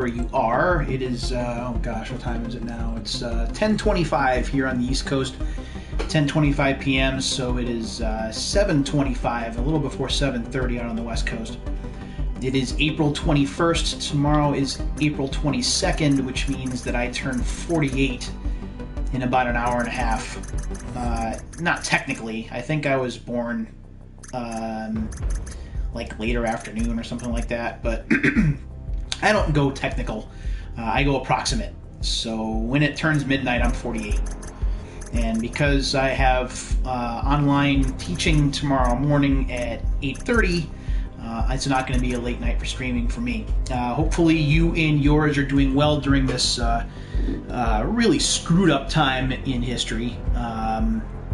Where you are. It is, oh gosh, what time is it now? It's 10:25 here on the East Coast, 10:25 p.m., so it is 7:25, a little before 7:30 out on the West Coast. It is April 21st. Tomorrow is April 22nd, which means that I turn 48 in about an hour and a half. Not technically. I think I was born like later afternoon or something like that, but I don't go technical. I go approximate. So when it turns midnight, I'm 48. And because I have online teaching tomorrow morning at 8:30, it's not going to be a late night for streaming for me. Hopefully you and yours are doing well during this really screwed up time in history.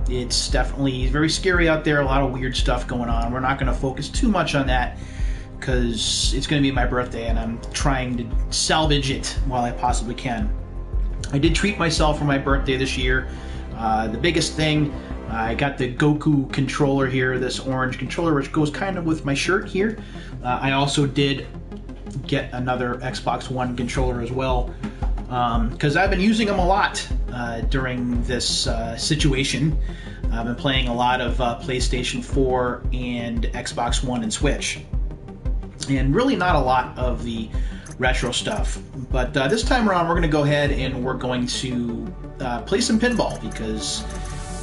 It's definitely very scary out there, a lot of weird stuff going on. We're not going to focus too much on that, because it's going to be my birthday and I'm trying to salvage it while I possibly can. I did treat myself for my birthday this year. The biggest thing, I got the Goku controller here, this orange controller, which goes kind of with my shirt here. I also did get another Xbox One controller as well, because I've been using them a lot during this situation. I've been playing a lot of PlayStation 4 and Xbox One and Switch, and really not a lot of the retro stuff. But this time around, we're going to go ahead and we're going to play some pinball, because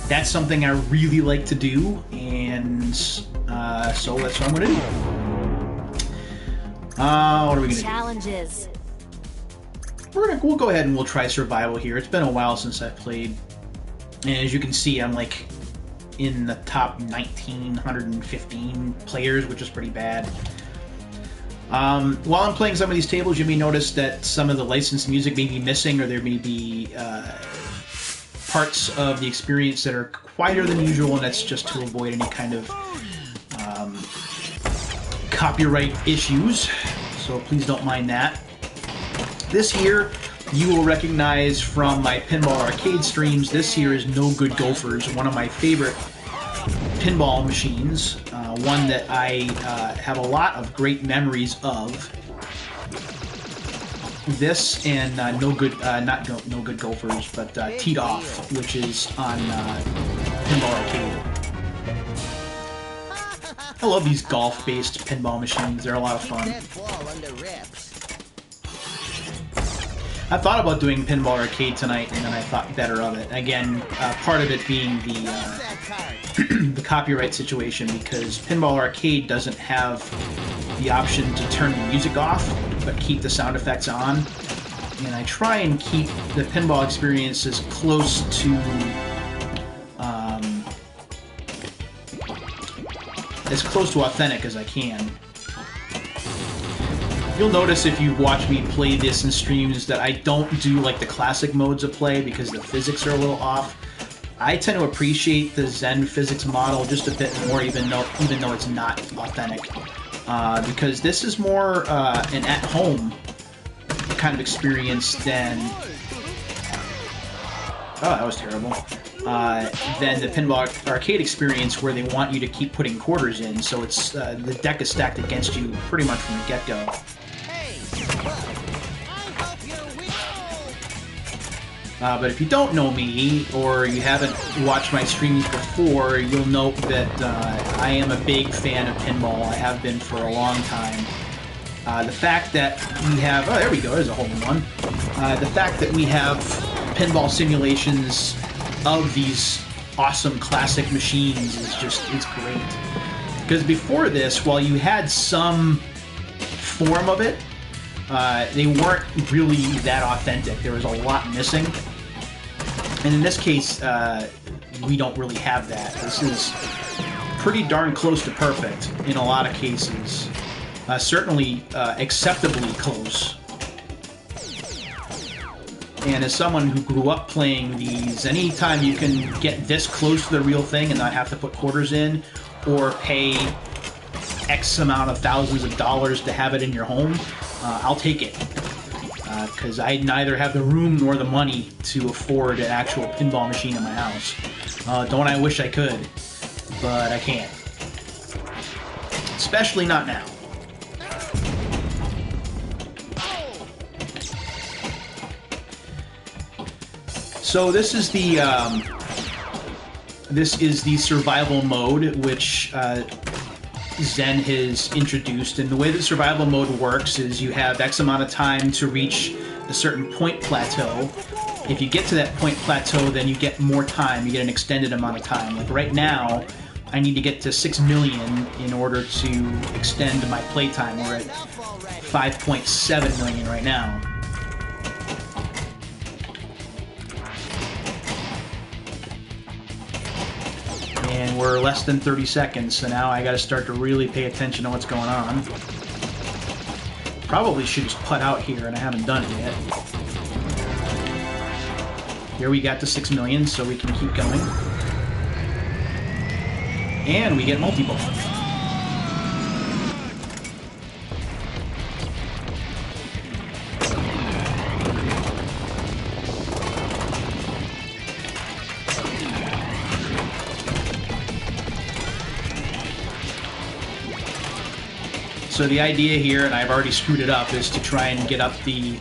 that's something I really like to do, and so that's what I'm going to do. What are we going to do? Challenges. We'll go ahead and we'll try survival here. It's been a while since I've played, and as you can see, I'm like in the top 1,915 players, which is pretty bad. While I'm playing some of these tables, you may notice that some of the licensed music may be missing, or there may be parts of the experience that are quieter than usual, and that's just to avoid any kind of copyright issues, so please don't mind that. This here, you will recognize from my Pinball Arcade streams. This here is No Good Gophers, one of my favorite pinball machines, one that I have a lot of great memories of. This and No Good Gophers, but Teed Off, which is on Pinball Arcade. I love these golf-based pinball machines. They're a lot of fun. I thought about doing Pinball Arcade tonight, and then I thought better of it. Again, part of it being the the copyright situation, because Pinball Arcade doesn't have the option to turn the music off, but keep the sound effects on. And I try and keep the pinball experience as close to authentic as I can. You'll notice if you watch me play this in streams that I don't do like the classic modes of play, because the physics are a little off. I tend to appreciate the Zen physics model just a bit more, even though it's not authentic, because this is more an at-home kind of experience than that was terrible. Than the Pinball Arcade experience, where they want you to keep putting quarters in, so it's the deck is stacked against you pretty much from the get-go. But if you don't know me, or you haven't watched my streams before, you'll note that I am a big fan of pinball. I have been for a long time. The fact that we have... oh, there we go, there's a hole-in-one. The fact that we have pinball simulations of these awesome classic machines is just, it's great. Because before this, while you had some form of it, they weren't really that authentic. There was a lot missing. And in this case, we don't really have that. This is pretty darn close to perfect in a lot of cases. Certainly acceptably close. And as someone who grew up playing these, anytime you can get this close to the real thing and not have to put quarters in, or pay X amount of thousands of dollars to have it in your home, I'll take it. Because I neither have the room nor the money to afford an actual pinball machine in my house. Don't I wish I could, but I can't. Especially not now. So this is the survival mode, which Zen has introduced. And the way the survival mode works is you have X amount of time to reach a certain point plateau. If you get to that point plateau, then you get more time. You get an extended amount of time. Like right now, I need to get to 6 million in order to extend my playtime. We're at 5.7 million right now. And we're less than 30 seconds, so now I gotta start to really pay attention to what's going on. Probably should just putt out here, and I haven't done it yet. Here we got to 6 million, so we can keep going. And we get multi-ball. So the idea here, and I've already screwed it up, is to try and get up the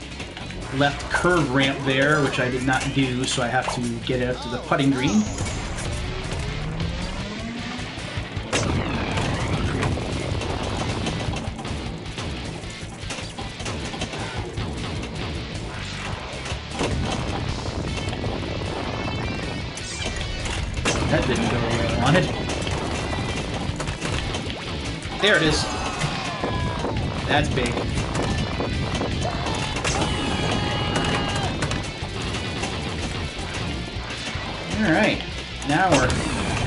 left curve ramp there, which I did not do, so I have to get it up to the putting green. That didn't go the way I wanted. There it is. That's big. Alright, now we're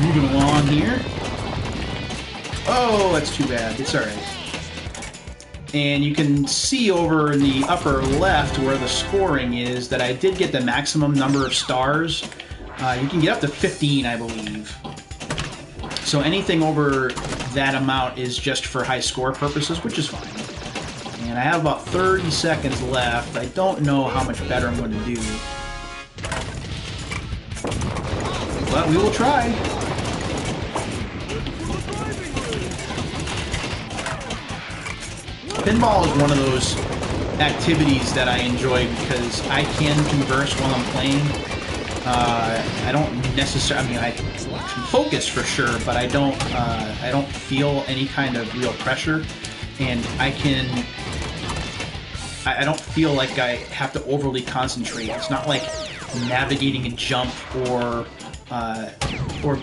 moving along here. Oh, that's too bad. It's alright. And you can see over in the upper left where the scoring is that I did get the maximum number of stars. You can get up to 15, I believe. So anything over that amount is just for high score purposes, which is fine. And I have about 30 seconds left. I don't know how much better I'm going to do. But we will try. Pinball is one of those activities that I enjoy because I can converse while I'm playing. I don't necessarily, I mean, I can focus for sure, but I don't feel any kind of real pressure. And I don't feel like I have to overly concentrate. It's not like navigating a jump or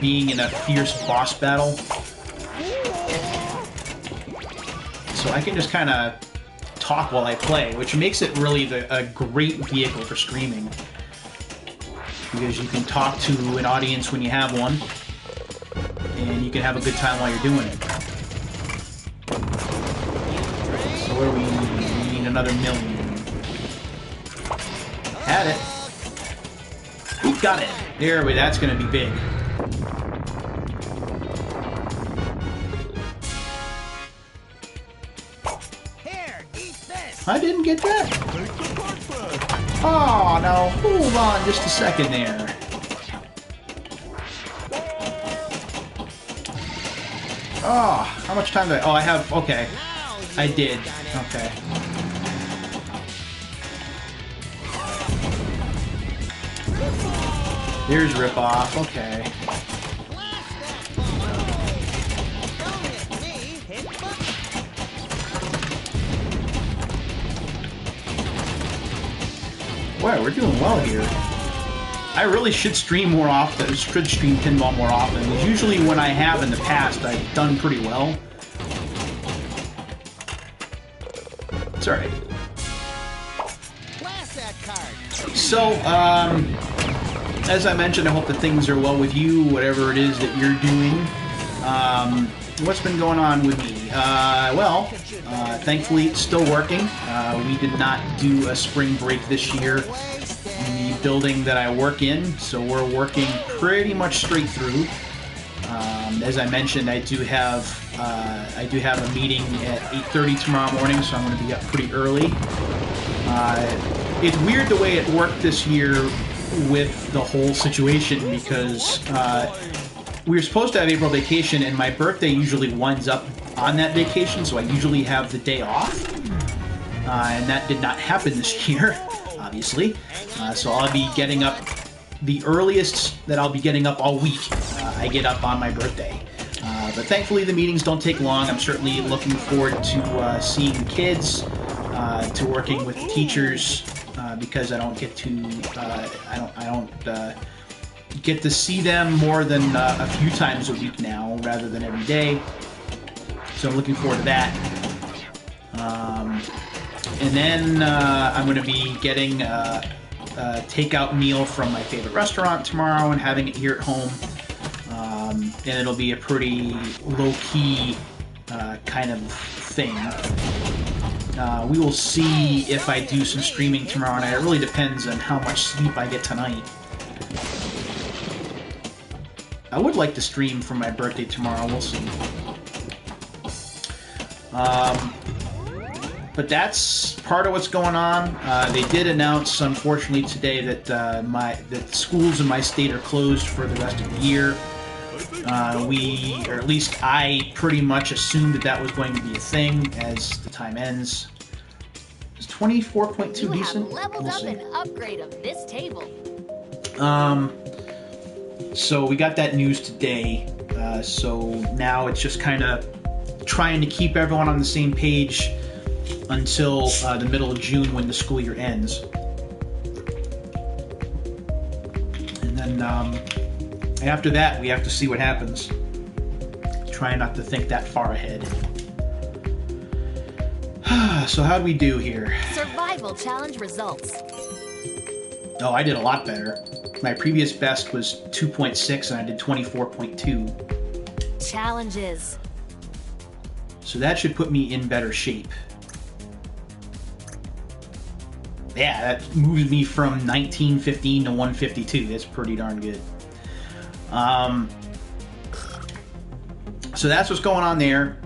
being in a fierce boss battle. So I can just kind of talk while I play, which makes it really a great vehicle for streaming. Because you can talk to an audience when you have one, and you can have a good time while you're doing it. So what do we need? We need another million. Had it. We got it. There we. That's going to be big. Here, eat this. I didn't get that. Oh, no. Hold on just a second there. Oh, how much time do I... Oh, I have... Okay. I did. Okay. There's rip-off. Okay. Wow, we're doing well here. I really should stream more often. Should stream pinball more often. Because usually when I have in the past, I've done pretty well. It's alright. So, as I mentioned, I hope that things are well with you, whatever it is that you're doing. What's been going on with me? Thankfully, it's still working. We did not do a spring break this year in the building that I work in, so we're working pretty much straight through. As I mentioned, I do have a meeting at 8:30 tomorrow morning, so I'm going to be up pretty early. It's weird the way it worked this year with the whole situation because we were supposed to have April vacation, and my birthday usually winds up on that vacation, so I usually have the day off. And that did not happen this year, obviously. So I'll be getting up the earliest that I'll be getting up all week. I get up on my birthday. But thankfully the meetings don't take long. I'm certainly looking forward to seeing the kids, to working with teachers, because I don't get to I don't get to see them more than a few times a week now, rather than every day. So I'm looking forward to that. And then I'm going to be getting a takeout meal from my favorite restaurant tomorrow and having it here at home. And it'll be a pretty low-key kind of thing. We will see if I do some streaming tomorrow night. It really depends on how much sleep I get tonight. I would like to stream for my birthday tomorrow. We'll see. But that's part of what's going on. They did announce, unfortunately, today that that schools in my state are closed for the rest of the year. Or at least I pretty much assumed that was going to be a thing as the time ends. Is 24.2 decent? Leveled up an upgrade of this table. So we got that news today. So now it's just kind of trying to keep everyone on the same page until the middle of June when the school year ends. And then after that, we have to see what happens. Try not to think that far ahead. So how'd we do here? Survival challenge results. Oh, I did a lot better. My previous best was 2.6 and I did 24.2. Challenges. So that should put me in better shape. Yeah, that moves me from 1915 to 152. That's pretty darn good. So that's what's going on there.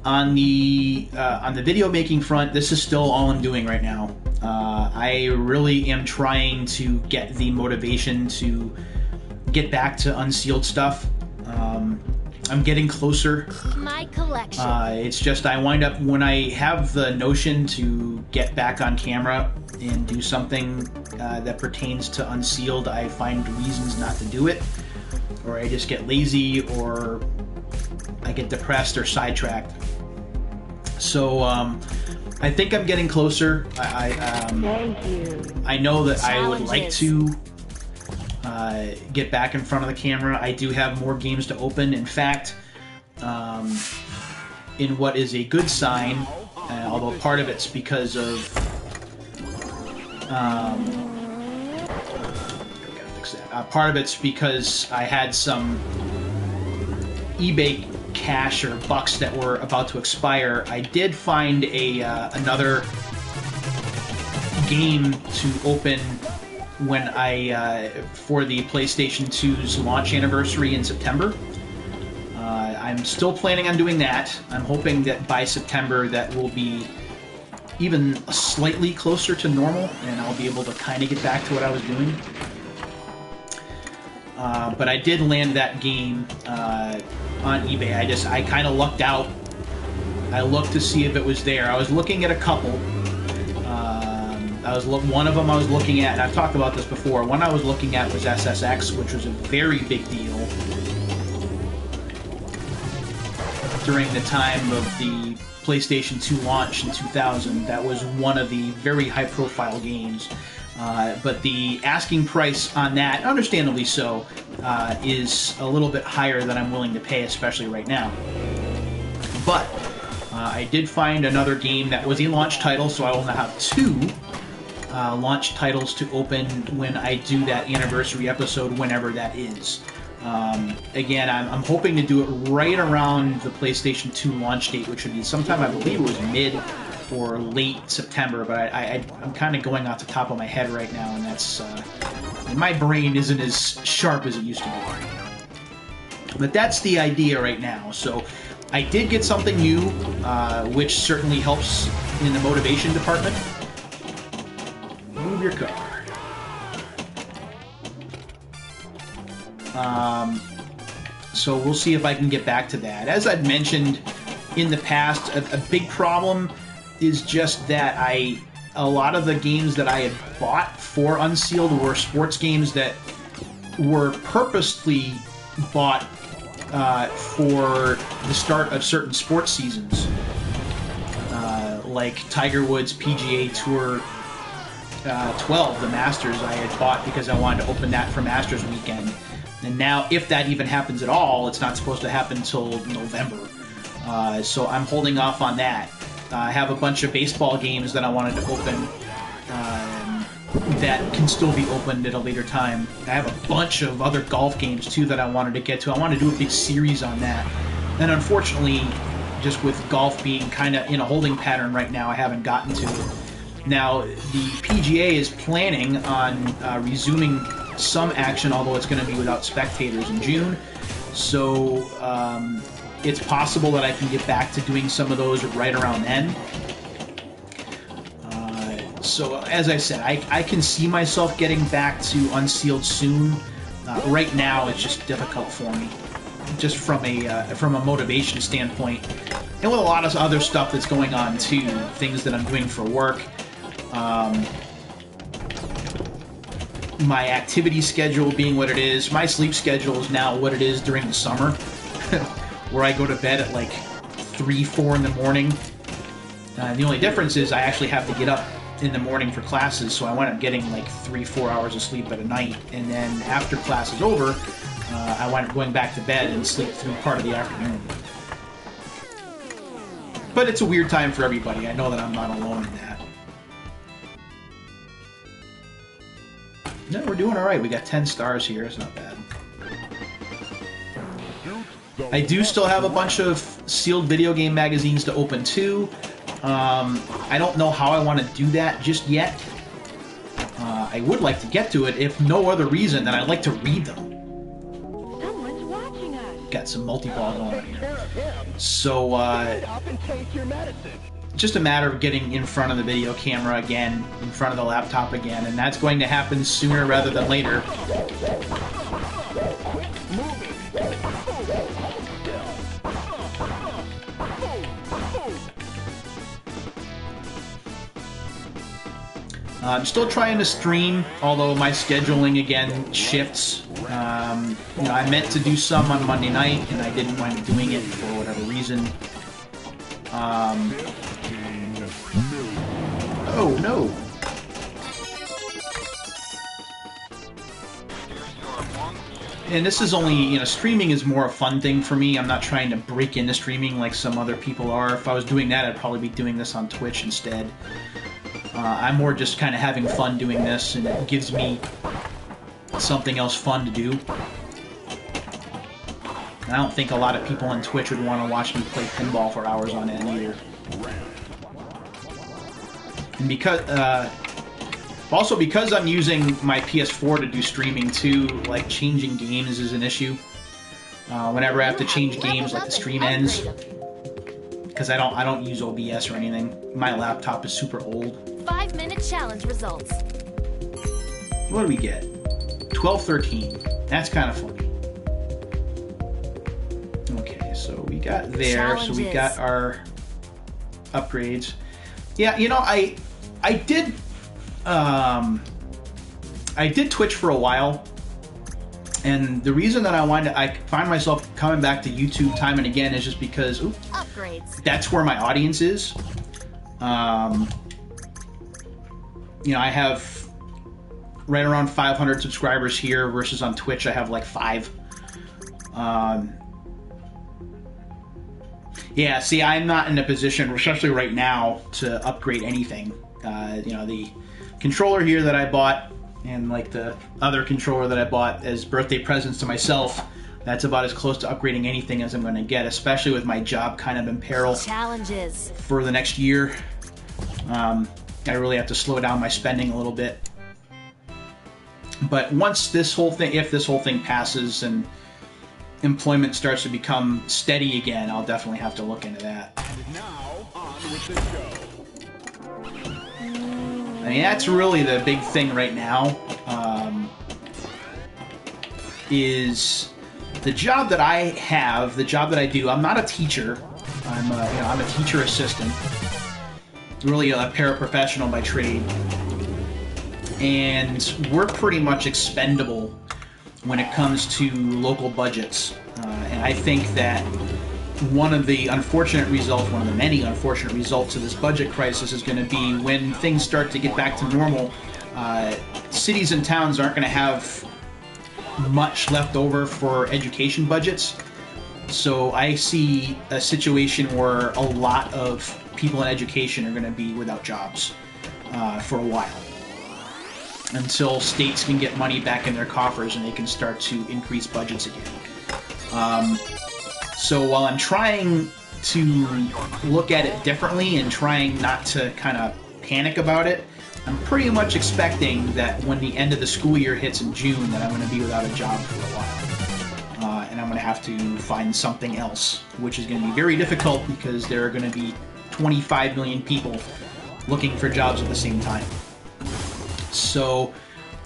On the video making front, this is still all I'm doing right now. I really am trying to get the motivation to get back to unsealed stuff. I'm getting closer. My collection. It's just I wind up, when I have the notion to get back on camera and do something that pertains to unsealed, I find reasons not to do it, or I just get lazy, or I get depressed or sidetracked. So I think I'm getting closer. Thank you. I know that I would like to get back in front of the camera. I do have more games to open. In fact, in what is a good sign, although part of it's because of part of it's because I had some eBay cash or bucks that were about to expire. I did find another game to open when for the PlayStation 2's launch anniversary in September. I'm still planning on doing that. I'm hoping that by September that will be even slightly closer to normal, and I'll be able to kind of get back to what I was doing. But I did land that game on eBay. I kind of lucked out. I looked to see if it was there. I was looking at a couple. One of them I was looking at, and I've talked about this before. One I was looking at was SSX, which was a very big deal during the time of the PlayStation 2 launch in 2000. That was one of the very high-profile games. But the asking price on that, understandably so, is a little bit higher than I'm willing to pay, especially right now. But I did find another game that was a launch title, so I will now have two launch titles to open when I do that anniversary episode, whenever that is. Again, I'm hoping to do it right around the PlayStation 2 launch date, which would be sometime, I believe it was mid or late September, but I'm kind of going off the top of my head right now, and that's my brain isn't as sharp as it used to be. But that's the idea right now. So I did get something new, which certainly helps in the motivation department. Move your car. So we'll see if I can get back to that. As I've mentioned in the past, a big problem is just that a lot of the games that I had bought for Unsealed were sports games that were purposely bought for the start of certain sports seasons, like Tiger Woods PGA Tour 12, the Masters, I had bought because I wanted to open that for Masters weekend. And now, if that even happens at all, it's not supposed to happen until November. So I'm holding off on that. I have a bunch of baseball games that I wanted to open that can still be opened at a later time. I have a bunch of other golf games, too, that I wanted to get to. I want to do a big series on that. And unfortunately, just with golf being kind of in a holding pattern right now, I haven't gotten to it. Now, the PGA is planning on resuming some action, although it's going to be without spectators in June. So it's possible that I can get back to doing some of those right around then. So as I said, I can see myself getting back to Unsealed soon. Right now, it's just difficult for me, just from a motivation standpoint, and with a lot of other stuff that's going on too, things that I'm doing for work. My activity schedule being what it is, my sleep schedule is now what it is during the summer, where I go to bed at like 3, 4 in the morning. The only difference is I actually have to get up in the morning for classes, so I wind up getting like 3, 4 hours of sleep at a night, and then after class is over, I wind up going back to bed and sleep through part of the afternoon. But it's a weird time for everybody. I know that I'm not alone in that. No, we're doing alright. We got 10 stars here. It's not bad. I do still have a bunch of sealed video game magazines to open too. I don't know how I want to do that just yet. I would like to get to it, if no other reason than I'd like to read them. Someone's watching us. Got some multi-ball going on here. So, just a matter of getting in front of the video camera again, in front of the laptop again, and that's going to happen sooner rather than later. I'm still trying to stream, although my scheduling again shifts. You know, I meant to do some on Monday night, and I didn't wind up doing it for whatever reason. Oh no! And this is only, you know, streaming is more a fun thing for me. I'm not trying to break into streaming like some other people are. If I was doing that, I'd probably be doing this on Twitch instead. I'm more just kind of having fun doing this, and it gives me something else fun to do. And I don't think a lot of people on Twitch would want to watch me play pinball for hours on end either. And because, also because I'm using my PS4 to do streaming too, like changing games is an issue. Whenever I have to change games, like the stream ends, because I don't use OBS or anything. My laptop is super old. 5-minute challenge results. What do we get? 12-13. That's kind of funny. Okay, so we got there. Challenges. So we got our upgrades. Yeah, you know, I did Twitch for a while, and the reason that I find myself coming back to YouTube time and again is just because Upgrades. that's where my audience is. You know, I have right around 500 subscribers here versus on Twitch I have like 5. Yeah, see, I'm not in a position, especially right now, to upgrade anything. You know, the controller here that I bought and like the other controller that I bought as birthday presents to myself, that's about as close to upgrading anything as I'm going to get, especially with my job kind of in peril Challenges. for the next year. I really have to slow down my spending a little bit. But once this whole thing, if this whole thing passes and employment starts to become steady again, I'll definitely have to look into that. And now, on with the show. I mean, that's really the big thing right now, is the job that I have, the job that I do. I'm not a teacher. I'm a teacher assistant. really a paraprofessional by trade, and we're pretty much expendable when it comes to local budgets. And I think that one of the many unfortunate results of this budget crisis is going to be when things start to get back to normal. Cities and towns aren't going to have much left over for education budgets. So I see a situation where a lot of people in education are going to be without jobs for a while, until states can get money back in their coffers and they can start to increase budgets again. So while I'm trying to look at it differently and trying not to kind of panic about it, I'm pretty much expecting that when the end of the school year hits in June, that I'm going to be without a job for a while. And I'm going to have to find something else, which is going to be very difficult because there are going to be 25 million people looking for jobs at the same time. So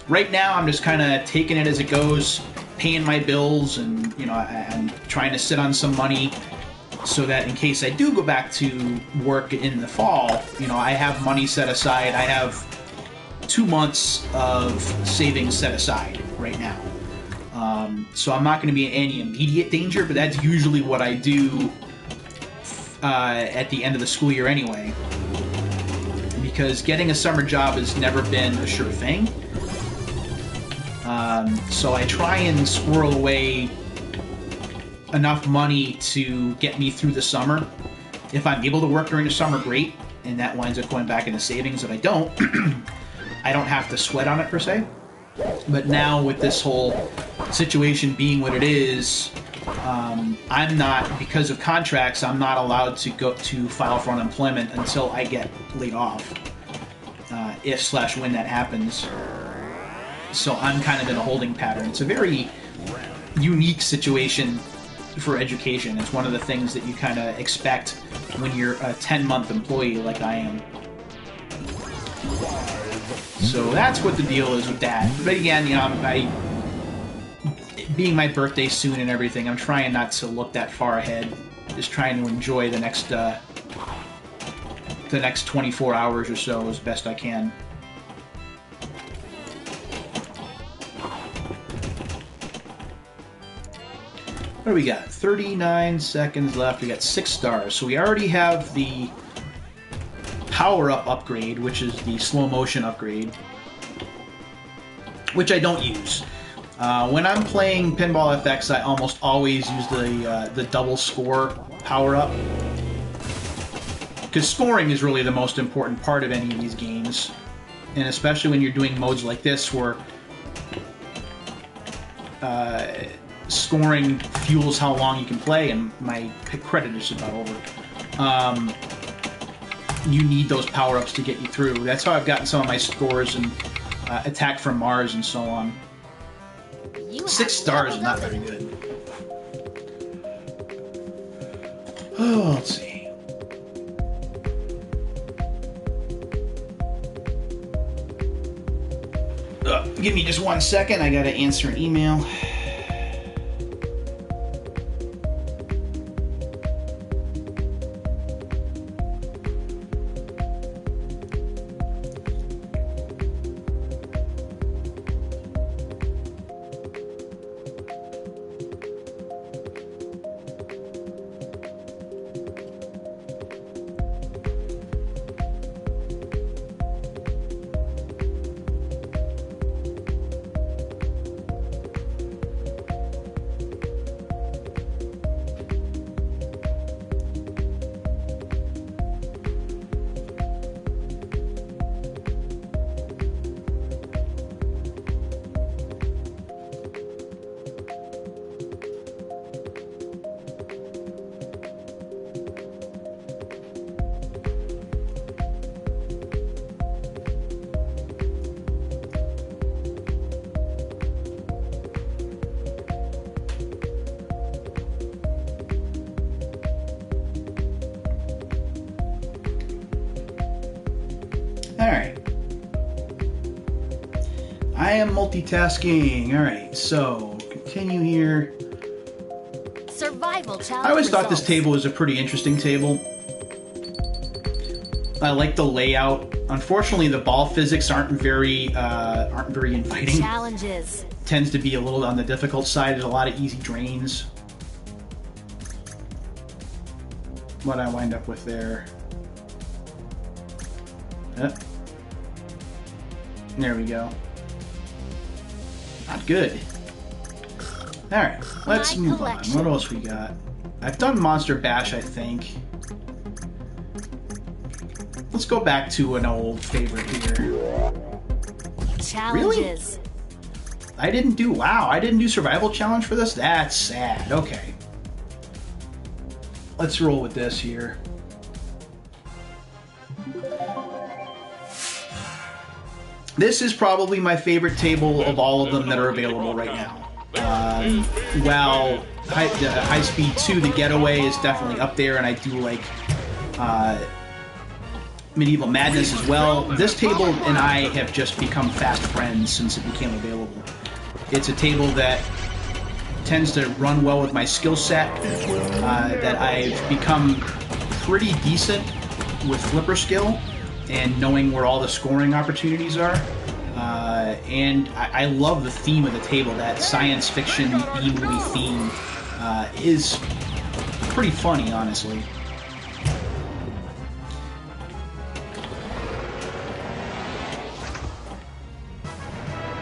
right now I'm just kind of taking it as it goes, paying my bills, and I'm trying to sit on some money so that in case I do go back to work in the fall, I have money set aside. I have 2 months of savings set aside right now. So I'm not going to be in any immediate danger, but that's usually what I do at the end of the school year anyway, because getting a summer job has never been a sure thing. So I try and squirrel away enough money to get me through the summer. If I'm able to work during the summer, great, and that winds up going back into savings. If I don't, I don't have to sweat on it per se. But now with this whole situation being what it is, I'm not, because of contracts, I'm not allowed to go to file for unemployment until I get laid off, if/when that happens. So I'm kind of in a holding pattern. It's a very unique situation for education. It's one of the things that you kind of expect when you're a 10-month employee like I am. So that's what the deal is with that. But again, being my birthday soon and everything, I'm trying not to look that far ahead. Just trying to enjoy the next 24 hours or so as best I can. What do we got? 39 seconds left. We got 6 stars. So we already have the power-up upgrade, which is the slow motion upgrade, which I don't use. When I'm playing Pinball FX, I almost always use the double score power-up, because scoring is really the most important part of any of these games, and especially when you're doing modes like this where scoring fuels how long you can play, and my credit is about over. You need those power-ups to get you through. That's how I've gotten some of my scores in Attack from Mars and so on. 6 stars is not very good. Oh, let's see. Give me just 1 second. I gotta answer an email. Alright. I am multitasking. Alright, so continue here. Survival challenge. I always thought this results. table was a pretty interesting table. I like the layout. Unfortunately, the ball physics aren't very inviting. Challenges. Tends to be a little on the difficult side. There's a lot of easy drains. What I wind up with there. There we go. Not good. Alright, let's move on. What else we got? I've done Monster Bash, I think. Let's go back to an old favorite here. Challenges. Really? I didn't do Survival Challenge for this? That's sad. Okay. Let's roll with this here. This is probably my favorite table of all of them that are available right now. While High Speed 2, the Getaway, is definitely up there, and I do like Medieval Madness as well. This table and I have just become fast friends since it became available. It's a table that tends to run well with my skill set, that I've become pretty decent with flipper skill and knowing where all the scoring opportunities are. And I love the theme of the table. That science fiction B-movie theme is pretty funny, honestly.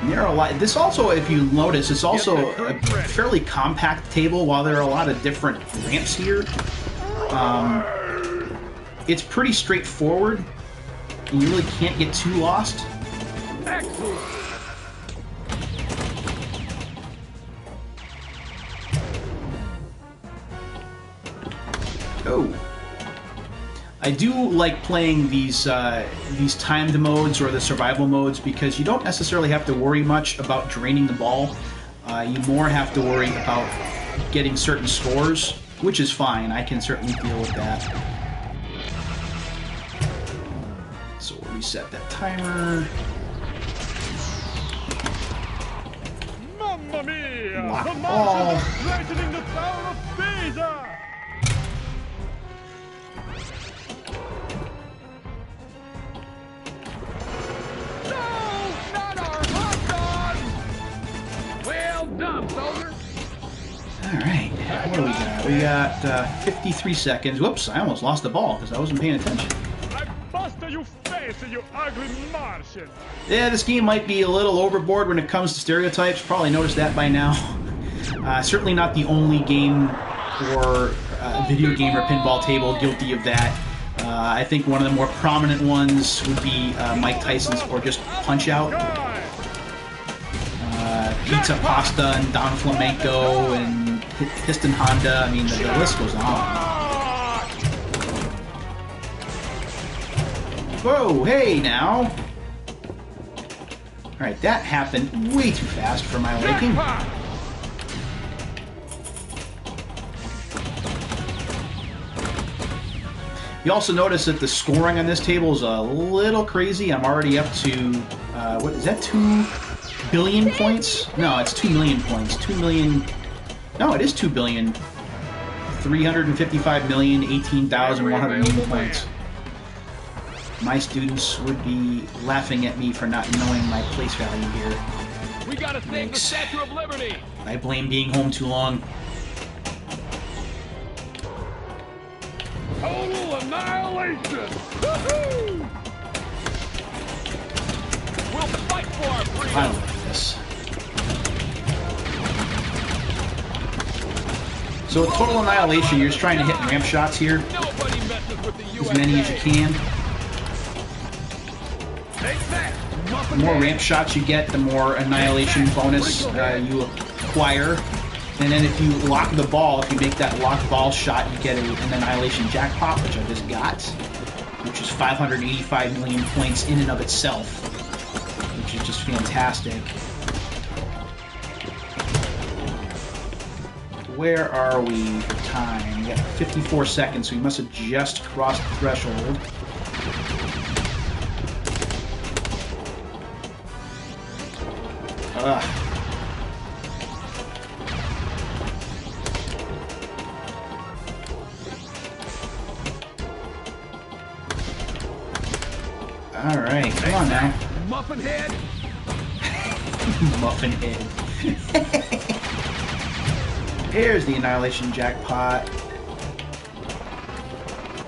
There are a lot. This also, if you notice, it's also a fairly compact table. While there are a lot of different ramps here, it's pretty straightforward. You really can't get too lost. Oh. I do like playing these timed modes or the survival modes because you don't necessarily have to worry much about draining the ball. You more have to worry about getting certain scores, which is fine. I can certainly deal with that. So we'll reset that timer. Mamma mia! Lock The ball. monsters are threatening the Tower of Pisa! Alright, what do we got? We got 53 seconds. Whoops, I almost lost the ball because I wasn't paying attention. I busted your face, you ugly Martian! Yeah, this game might be a little overboard when it comes to stereotypes. Probably noticed that by now. Certainly not the only game or video game or pinball table guilty of that. I think one of the more prominent ones would be Mike Tyson's or just Punch-Out! Pizza Pasta and Don Flamenco and Piston Honda. I mean, the list goes on. Whoa, hey now! Alright, that happened way too fast for my liking. You also notice that the scoring on this table is a little crazy. I'm already up to, what is that, 2 billion points? No, it's 2 million points. 2 million... No, it is 2 billion. 355,018,180 points. My students would be laughing at me for not knowing my place value here. We gotta save the Statue of Liberty! I blame being home too long. Total annihilation! Woohoo! We'll fight for our freedom! I don't like this. So with total annihilation, you're just trying to hit ramp shots here. Nobody messes with the As many as you can. The more ramp shots you get, the more annihilation bonus you acquire. And then if you lock the ball, if you make that lock ball shot, you get an annihilation jackpot, which I just got, which is 585 million points in and of itself, which is just fantastic. Where are we for time? We got 54 seconds, so we must have just crossed the threshold. Ugh. Alright, come on now. Muffin head. Muffin head. Here's the Annihilation Jackpot.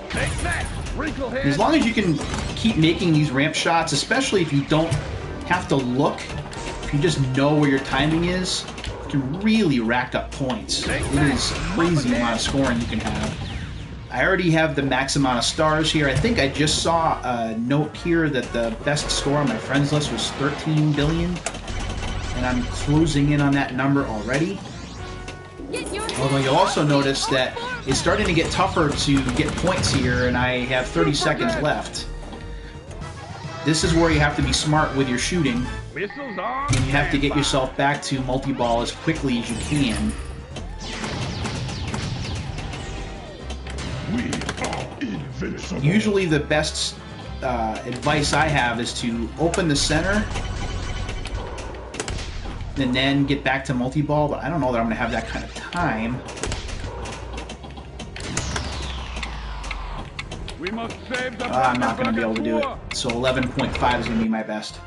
Take that, wrinkle head. As long as you can keep making these ramp shots, especially if you don't have to look, if you just know where your timing is, you can really rack up points. It is crazy amount of scoring you can have. I already have the max amount of stars here. I think I just saw a note here that the best score on my friends list was 13 billion. And I'm closing in on that number already. Although you'll also notice that it's starting to get tougher to get points here, and I have 30 seconds left. This is where you have to be smart with your shooting, and you have to get yourself back to multi-ball as quickly as you can. Usually the best advice I have is to open the center and then get back to multi-ball, but I don't know that I'm going to have that kind of time. We must save the I'm not going to be able to do it. So 11.5 is going to be my best.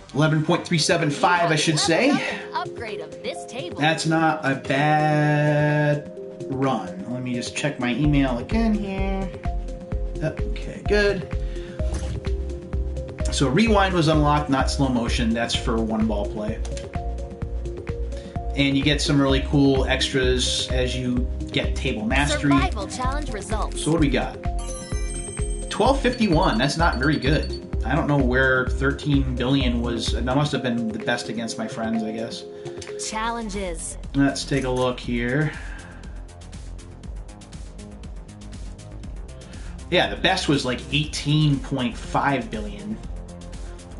11.375, I should say. Upgrade of this table. That's not a bad run. Let me just check my email again here. Okay, good. So rewind was unlocked, not slow motion. That's for one ball play. And you get some really cool extras as you get table mastery. Survival challenge results. So what do we got? 1251. That's not very good. I don't know where 13 billion was. That must have been the best against my friends, I guess. Challenges. Let's take a look here. Yeah, the best was like 18.5 billion.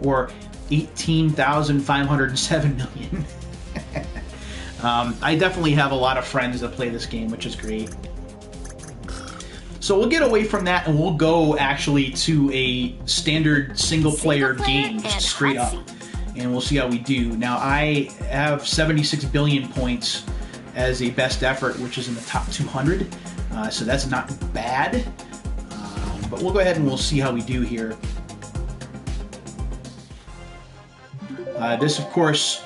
Or 18,507 million. I definitely have a lot of friends that play this game, which is great. So we'll get away from that and we'll go actually to a standard single-player game, just straight up. And we'll see how we do. Now, I have 76 billion points as a best effort, which is in the top 200. So that's not bad. But we'll go ahead and we'll see how we do here. This, of course,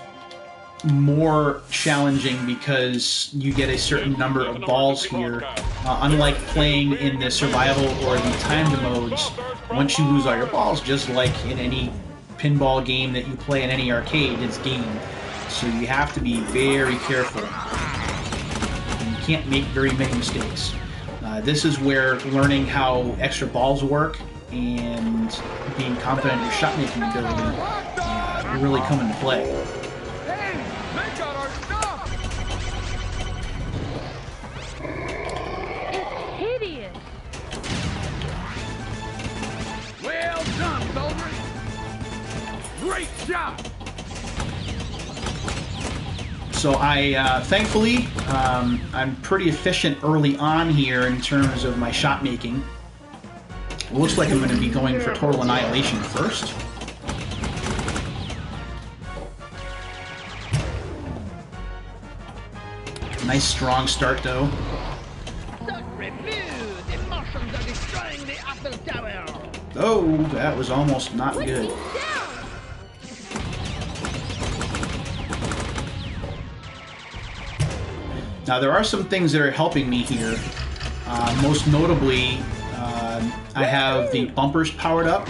more challenging because you get a certain number of balls here. Unlike playing in the survival or the timed modes, once you lose all your balls, just like in any pinball game that you play in any arcade, it's game. So you have to be very careful. And you can't make very many mistakes. This is where learning how extra balls work and being confident in your shot-making ability really come into play. Hey, they got our stuff. It's hideous. Well done, soldiers. Great job. So I, thankfully, I'm pretty efficient early on here in terms of my shot making. It looks like I'm going to be going for total annihilation first. Nice strong start though. Oh, that was almost not good. Now there are some things that are helping me here. Most notably, I have the bumpers powered up,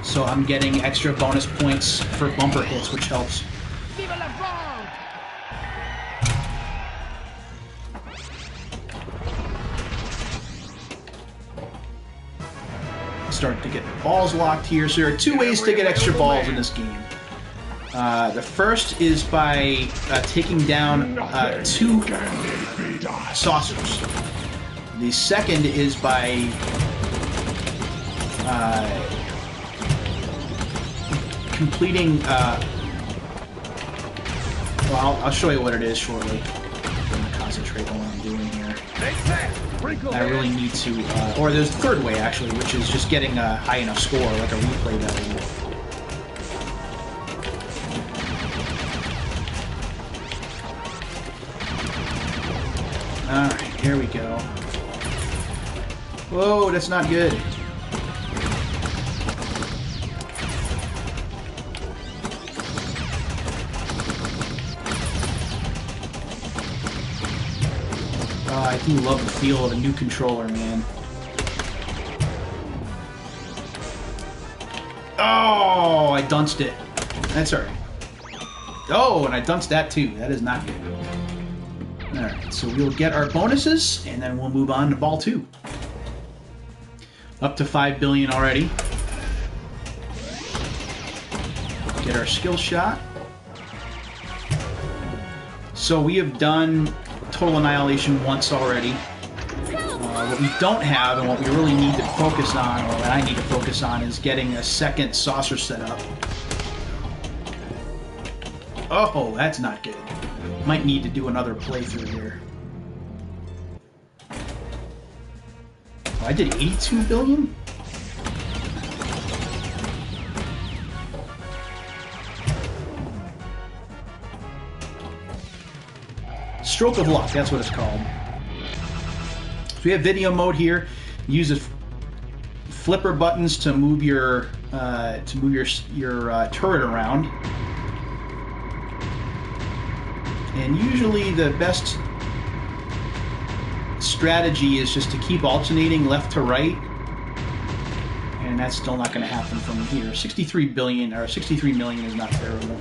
so I'm getting extra bonus points for bumper hits, which helps. Start to get the balls locked here. So there are two ways to get extra balls in this game. The first is by taking down 2 saucers. The second is by completing... well, I'll show you what it is shortly. I'm going to concentrate on what I'm doing here. I really need to... or there's a third way, actually, which is just getting a high enough score, like a replay value. Alright, here we go. Whoa, that's not good. I do love the feel of a new controller, man. Oh, I dunced it. That's alright. Oh, and I dunced that too. That is not good. Alright, so we'll get our bonuses, and then we'll move on to ball 2. Up to 5 billion already. Get our skill shot. So we have done Total Annihilation once already. What we don't have, and what we really need to focus on, or what I need to focus on, is getting a second saucer set up. Oh, that's not good. Might need to do another playthrough here. Oh, I did 82 billion? Stroke of luck, that's what it's called. So we have video mode here. Use the flipper buttons to move your turret around. And usually the best strategy is just to keep alternating left to right. And that's still not going to happen from here. 63 billion or 63 million is not terrible.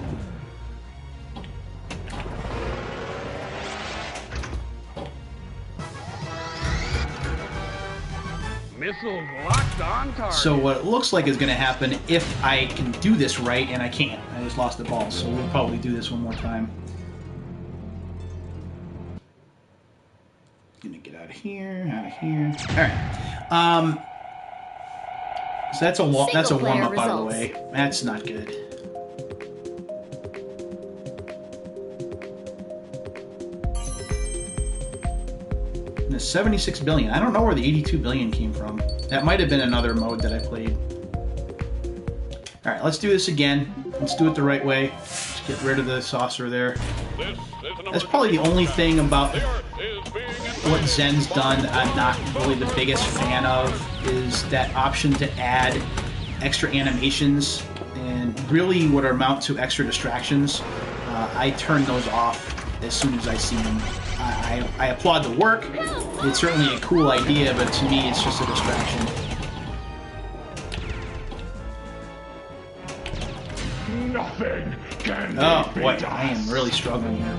Missiles locked on target. So what it looks like is going to happen if I can do this right, and I can't. I just lost the ball, so we'll probably do this one more time. Gonna get out of here, out of here. All right. So that's a warm up out of the way. That's not good. And the 76 billion. I don't know where the 82 billion came from. That might have been another mode that I played. All right, let's do this again. Let's do it the right way. Let's get rid of the saucer there. That's probably the only thing about what Zen's done I'm not really the biggest fan of, is that option to add extra animations and really what amount to extra distractions. I turn those off as soon as I see them. I applaud the work. It's certainly a cool idea, but to me it's just a distraction. Nothing can Oh boy, I am really struggling here.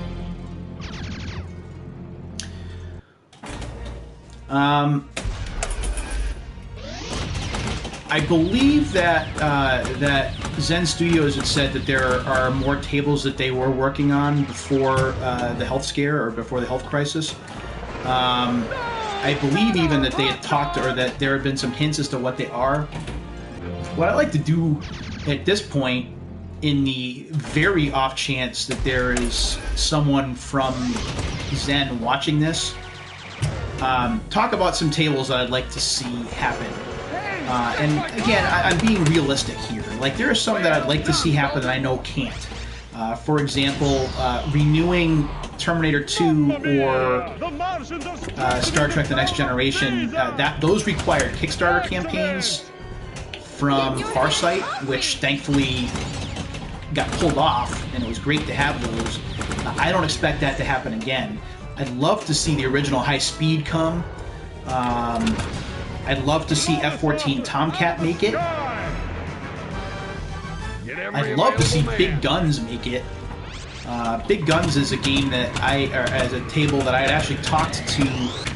I believe that that Zen Studios had said that there are more tables that they were working on before the health scare or before the health crisis. I believe even that they had talked, or that there had been some hints as to what they are. What I like to do at this point, in the very off chance that there is someone from Zen watching this, talk about some tables that I'd like to see happen. And again, I'm being realistic here. Like, there are some that I'd like to see happen that I know can't. For example, renewing Terminator 2 or Star Trek The Next Generation, those required Kickstarter campaigns from Farsight, which thankfully got pulled off, and it was great to have those. I don't expect that to happen again. I'd love to see the original High Speed come. I'd love to see F-14 Tomcat make it. I'd love to see Big Guns make it. Big Guns is a game that as a table that I had actually talked to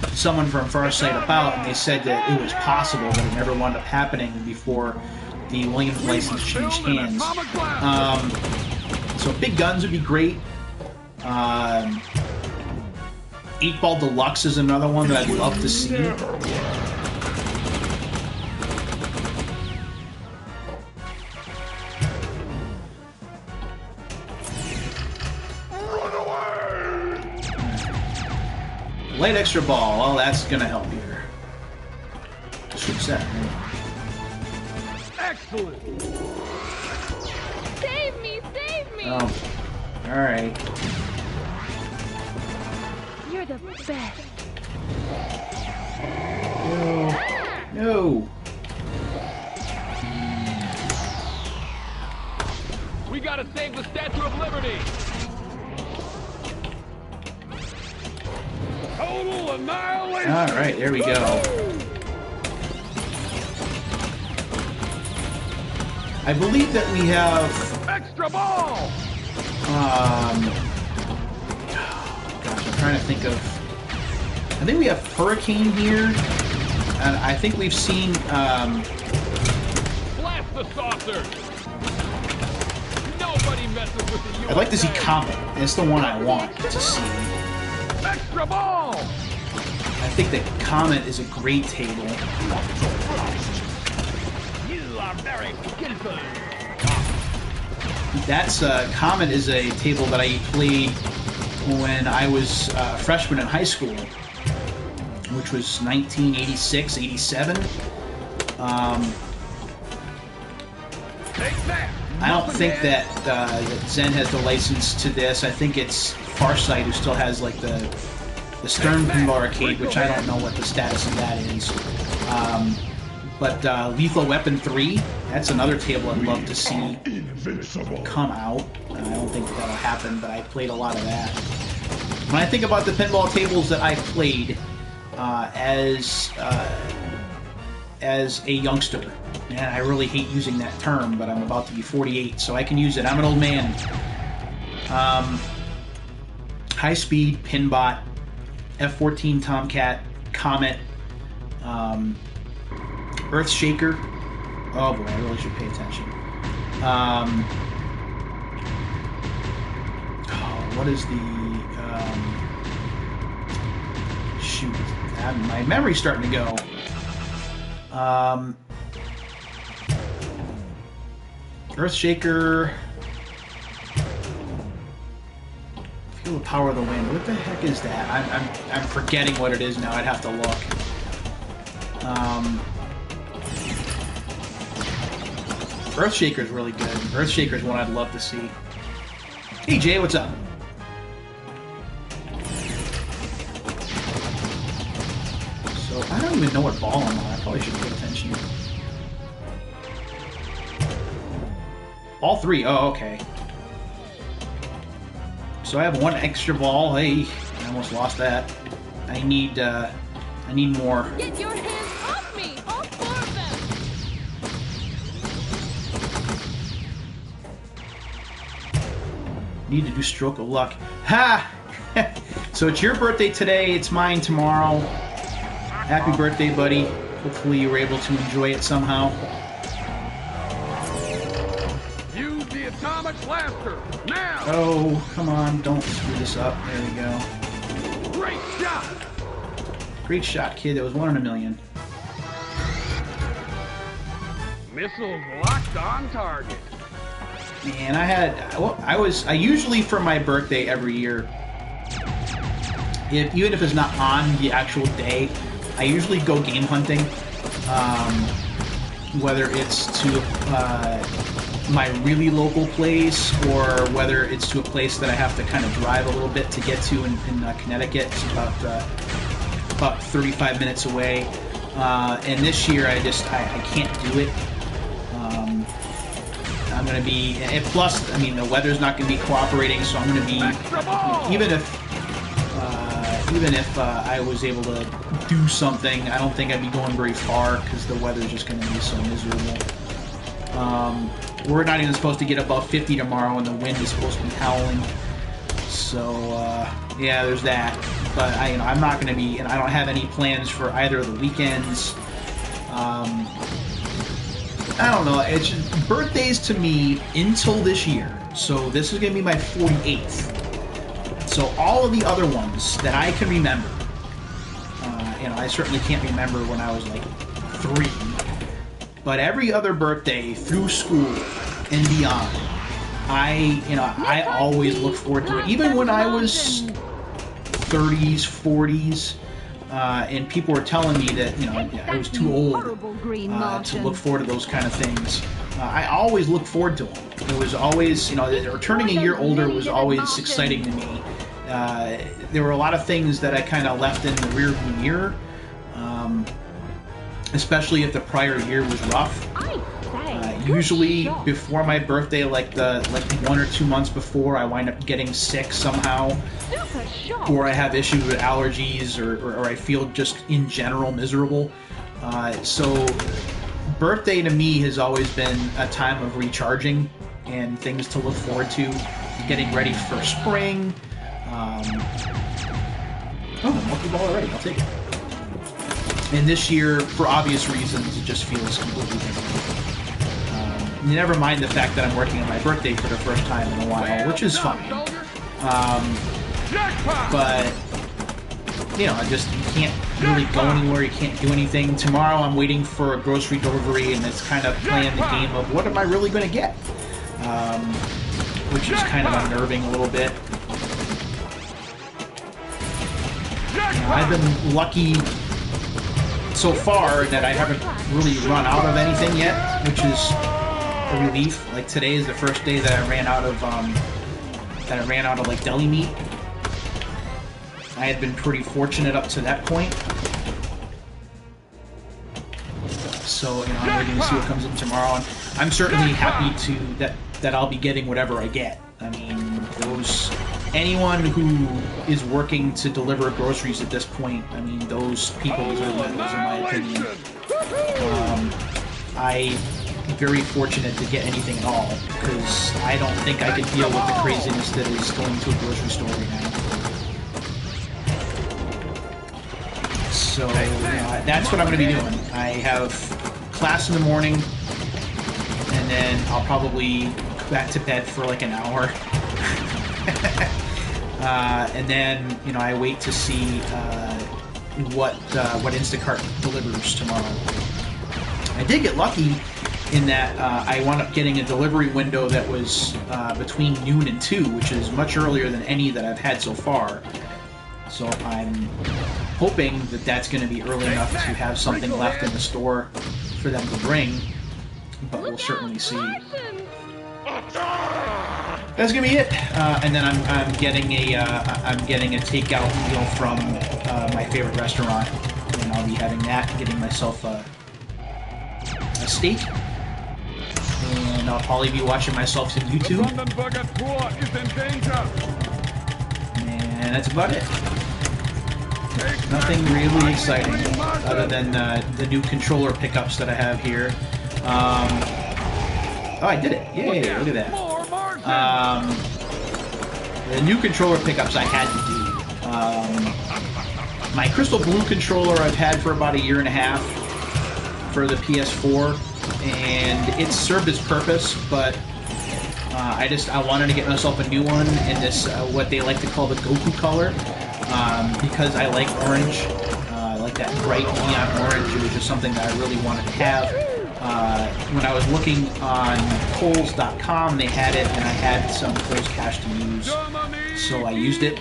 someone from Farsight about, and they said that it was possible, but it never wound up happening before the Williams license changed hands. So Big Guns would be great. 8-Ball Deluxe is another one that I'd love to see. Light extra ball. Well, that's gonna help here. Should set. Excellent. Save me! Save me! Oh. Alright. You're the best. No. No. We gotta save the Statue of Liberty. Total annihilation. All right, there we go. I believe that we have Extra ball. Gosh, I'm trying to think of. I think we have Hurricane here, and I think we've seen. Blast the saucer. Nobody messes with the USA. I'd like to see Comet. It's the one I want to see. Extra ball. I think that Comet is a great table. You are very skillful. That's Comet is a table that I played when I was a freshman in high school, which was 1986, 87. Take that. I don't think that Zen has the license to this. I think it's Farsight who still has like the Stern Pinball Arcade, which I don't know what the status of that is. But Lethal Weapon 3, that's another table I'd love to see come out. I don't think that'll happen, but I played a lot of that. When I think about the pinball tables that I played as a youngster, and I really hate using that term, but I'm about to be 48, so I can use it. I'm an old man. High Speed, Pinbot, F-14 Tomcat, Comet, Earthshaker. Oh boy, I really should pay attention. What is the... shoot, my memory's starting to go. Earthshaker. Feel the Power of the Wind. What the heck is that? I'm forgetting what it is now. I'd have to look. Earthshaker is really good. Earthshaker is one I'd love to see. Hey Jay, what's up? So I don't even know what ball I'm on. I probably should pay attention. All three. Oh, okay. So I have one extra ball. Hey, I almost lost that. I need more. Get your hands off me! All four of them! Need to do Stroke of Luck. Ha! So it's your birthday today. It's mine tomorrow. Happy birthday, buddy. Hopefully you were able to enjoy it somehow. Use the atomic blaster now. Oh, come on. Don't screw this up. There we go. Great shot. Great shot, kid. That was 1 in a million. Missiles locked on target. Man, I usually for my birthday every year, even if it's not on the actual day, I usually go game hunting. Whether it's to my really local place or whether it's to a place that I have to kind of drive a little bit to get to in Connecticut. It's about 35 minutes away. And this year I can't do it. I'm going to be, and plus, I mean, the weather's not going to be cooperating, so I'm going to be, even if I was able to do something, I don't think I'd be going very far because the weather's just going to be so miserable. We're not even supposed to get above 50 tomorrow, and the wind is supposed to be howling. So, yeah, there's that. But I'm not going to be, and I don't have any plans for either of the weekends. I don't know. It's just, birthdays to me until this year. So this is going to be my 48th. So all of the other ones that I can remember, I certainly can't remember when I was like 3. But every other birthday through school and beyond, I always look forward to it. Even when I was 30s, 40s. And people were telling me that I was too old to look forward to those kind of things. I always looked forward to them. It was always, turning a year older was always exciting to me. There were a lot of things that I kind of left in the rearview mirror, especially if the prior year was rough. usually before my birthday, like 1 or 2 months before, I wind up getting sick somehow, or I have issues with allergies, or I feel just in general miserable. So birthday to me has always been a time of recharging and things to look forward to, getting ready for spring. Oh, multi-ball already, I'll take it. And this year, for obvious reasons, it just feels completely different. Never mind the fact that I'm working on my birthday for the first time in a while, which is fine. But, you know, you can't really go anywhere, you can't do anything. Tomorrow I'm waiting for a grocery delivery, and it's kind of playing the game of what am I really going to get? Which is kind of unnerving a little bit. You know, I've been lucky so far that I haven't really run out of anything yet, which is a relief. Like today is the first day that I ran out of like deli meat. I had been pretty fortunate up to that point. So, you know, I'm waiting to see what comes in tomorrow, and I'm certainly happy that I'll be getting whatever I get. I mean, anyone who is working to deliver groceries at this point, I mean, those people deserve medals, in my opinion. I'm very fortunate to get anything at all, because I don't think I could deal with the craziness that is going to a grocery store right now. So, that's what I'm going to be doing. I have class in the morning, and then I'll probably go back to bed for like an hour. And then, you know, I wait to see what Instacart delivers tomorrow. I did get lucky in that I wound up getting a delivery window that was between noon and 2, which is much earlier than any that I've had so far. So I'm hoping that that's going to be early enough to have something left in the store for them to bring, but we'll certainly see. That's gonna be it, and then I'm getting a takeout meal from my favorite restaurant, and I'll be having that, getting myself a steak, and I'll probably be watching myself some YouTube, and that's about it. Nothing really exciting other than the new controller pickups that I have here. Oh, I did it! Yay! Look at that. The new controller pickups I had to do. My Crystal Blue controller I've had for about 1.5 years for the PS4, and it's served its purpose, but I wanted to get myself a new one in this what they like to call the Goku color, because I like orange. I like that bright neon orange. It was just something that I really wanted to have. When I was looking on Kohl's.com, they had it, and I had some Kohl's cash to use, so I used it,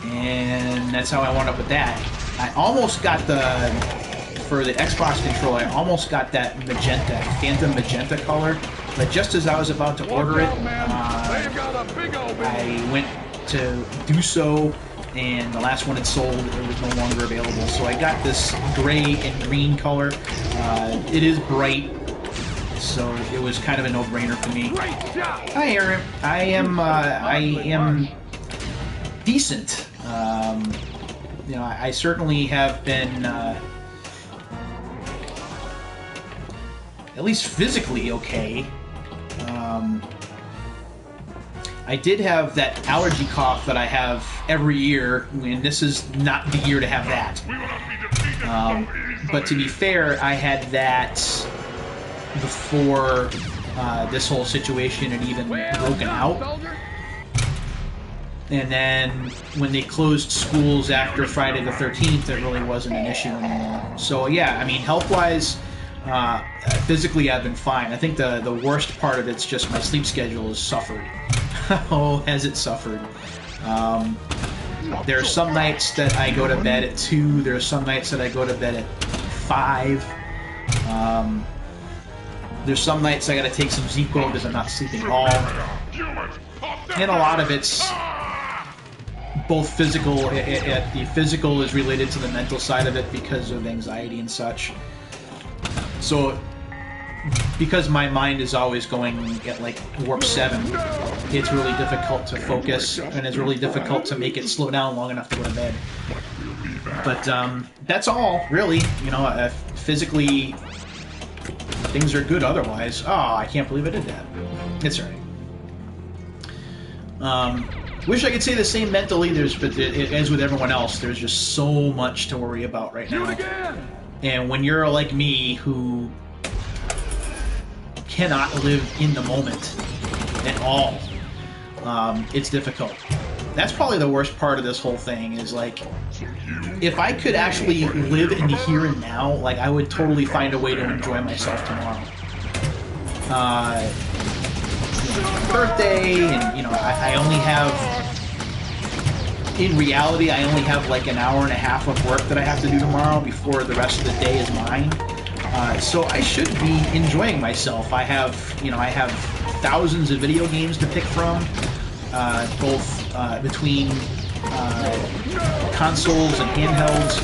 and that's how I wound up with that. I almost got for the Xbox controller, I almost got that magenta, Phantom Magenta color, but just as I was about to order it, I went to do so, and the last one it sold, it was no longer available. So I got this gray and green color. It is bright, so it was kind of a no-brainer for me. Hi, Aaron. I am decent. You know, I certainly have been at least physically okay. I did have that allergy cough that I have every year, and this is not the year to have that. But to be fair, I had that before this whole situation had even broken out. And then when they closed schools after Friday the 13th, it really wasn't an issue anymore. So yeah, I mean, health-wise, physically I've been fine. I think the worst part of it's just my sleep schedule has suffered. Oh, has it suffered. There are some nights that I go to bed at 2, there are some nights that I go to bed at 5. There's some nights I gotta take some Z-Quil because I'm not sleeping at all. And a lot of it's both physical, the physical is related to the mental side of it because of anxiety and such. So because my mind is always going at like warp 7, it's really difficult to focus, and it's really difficult to make it slow down long enough to go to bed. But that's all, really. You know, physically, things are good otherwise. Oh, I can't believe I did that. It's alright. Wish I could say the same mentally, but as with everyone else, there's just so much to worry about right now. And when you're like me, who cannot live in the moment at all, it's difficult. That's probably the worst part of this whole thing, is like, if I could actually live in the here and now, like, I would totally find a way to enjoy myself tomorrow. Birthday, and, you know, I only have, in reality, I only have like an hour and a half of work that I have to do tomorrow before the rest of the day is mine. So I should be enjoying myself. I have thousands of video games to pick from, both between consoles and handhelds.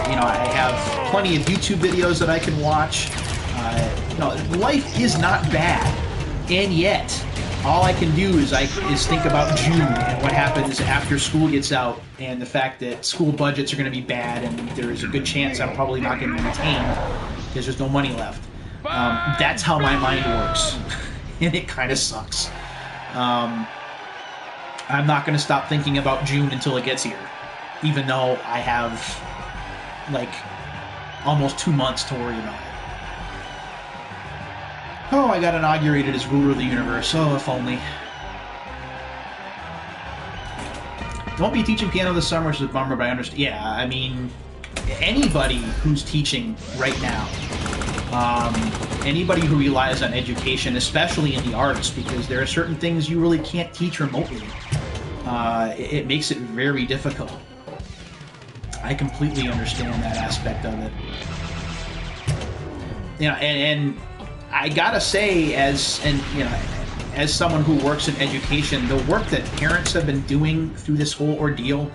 You know, I have plenty of YouTube videos that I can watch. You know, life is not bad, and yet all I can do is think about June and what happens after school gets out, and the fact that school budgets are going to be bad, and there is a good chance I'm probably not going to maintain because there's no money left. That's how my mind works, and it kind of sucks. I'm not going to stop thinking about June until it gets here, even though I have like almost 2 months to worry about it. Oh, I got inaugurated as ruler of the universe. Oh, if only. Won't be teaching piano this summer, which is a bummer, but I understand. Yeah, I mean, anybody who's teaching right now, anybody who relies on education, especially in the arts, because there are certain things you really can't teach remotely, it makes it very difficult. I completely understand that aspect of it. You know, and I gotta say, as someone who works in education, the work that parents have been doing through this whole ordeal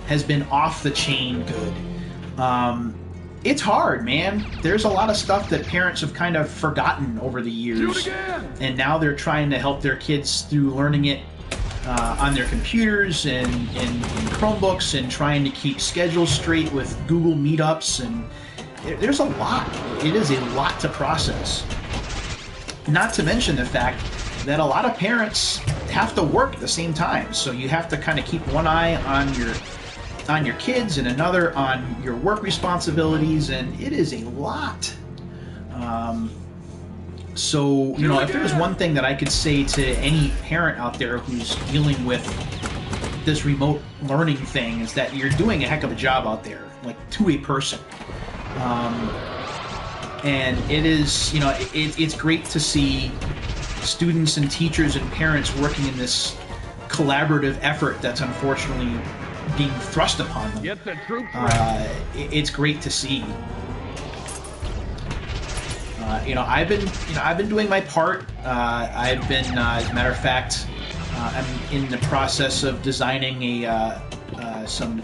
has been off the chain good. It's hard, man. There's a lot of stuff that parents have kind of forgotten over the years, and now they're trying to help their kids through learning it on their computers and Chromebooks, and trying to keep schedules straight with Google Meetups, and there's a lot. It is a lot to process. Not to mention the fact that a lot of parents have to work at the same time, so you have to kind of keep one eye on your kids and another on your work responsibilities, and it is a lot. So, you know, if there's one thing that I could say to any parent out there who's dealing with this remote learning thing, is that you're doing a heck of a job out there, like, to a person. And it is, you know, it's great to see students and teachers and parents working in this collaborative effort that's unfortunately being thrust upon them. Get the troops ready. It's great to see. You know, I've been doing my part. I've been, as a matter of fact, I'm in the process of designing some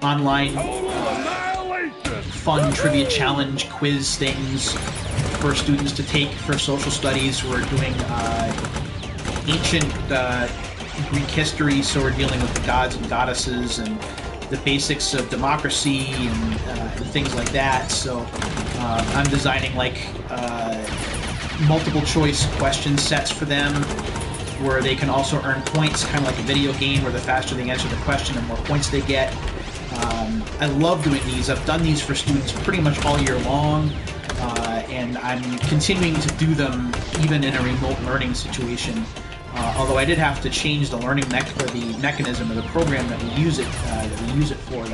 online fun trivia challenge quiz things for students to take for social studies. We're doing ancient Greek history, so we're dealing with the gods and goddesses and the basics of democracy and things like that. So I'm designing like multiple choice question sets for them, where they can also earn points, kind of like a video game, where the faster they answer the question, the more points they get. I love doing these. I've done these for students pretty much all year long, and I'm continuing to do them even in a remote learning situation. Although I did have to change the learning mechanism of the program that I use it for,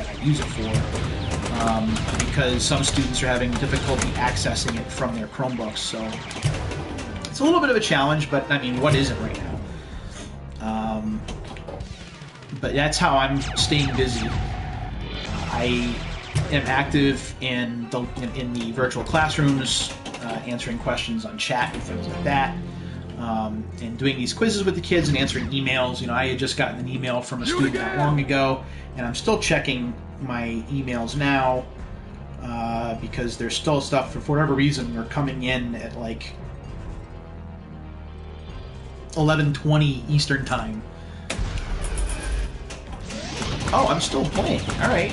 because some students are having difficulty accessing it from their Chromebooks. So it's a little bit of a challenge, but I mean, what isn't right now? But that's how I'm staying busy. I am active in the virtual classrooms, answering questions on chat and things like that, and doing these quizzes with the kids and answering emails. You know, I had just gotten an email from a student not long ago, and I'm still checking my emails now. because there's still stuff, for whatever reason, we're coming in at like 11:20 Eastern Time. Oh, I'm still playing. Alright.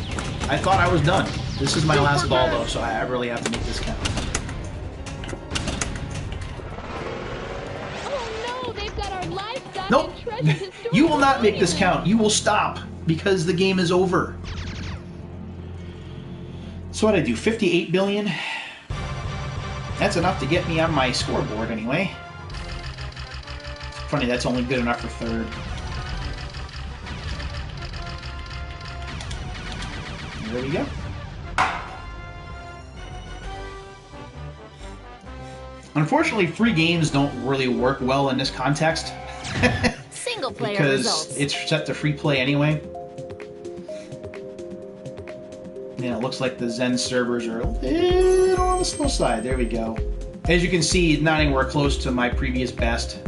I thought I was done. This is my last ball, though, so I really have to make this count. Oh no, they've got our livestock Nope. and treasured historical You will not make this monuments. count. You will stop, because the game is over. So what I do, 58 billion? That's enough to get me on my scoreboard, anyway. Funny, that's only good enough for third. There we go. Unfortunately, free games don't really work well in this context. Single player because results. it's set to free play anyway. And it looks like the Zen servers are a little on the slow side. There we go. As you can see, not anywhere close to my previous best.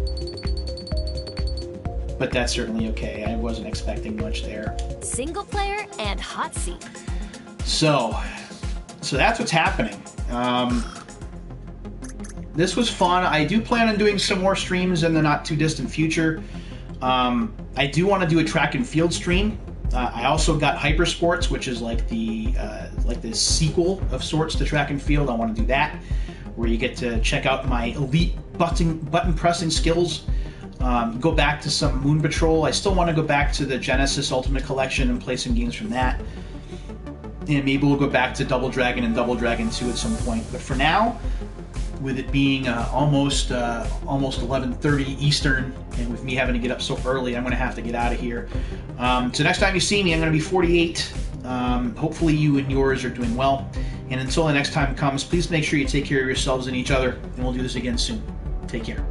But that's certainly okay. I wasn't expecting much there. Single player and hot seat. So that's what's happening. This was fun. I do plan on doing some more streams in the not too distant future. I do want to do a track and field stream. I also got Hypersports, which is like the sequel of sorts to track and field. I want to do that, where you get to check out my elite button pressing skills. Go back to some Moon Patrol. I still want to go back to the Genesis Ultimate Collection and play some games from that. And maybe we'll go back to Double Dragon and Double Dragon 2 at some point. But for now, with it being almost 11:30 Eastern, and with me having to get up so early, I'm going to have to get out of here. So next time you see me, I'm going to be 48. Hopefully you and yours are doing well. And until the next time comes, please make sure you take care of yourselves and each other, and we'll do this again soon. Take care.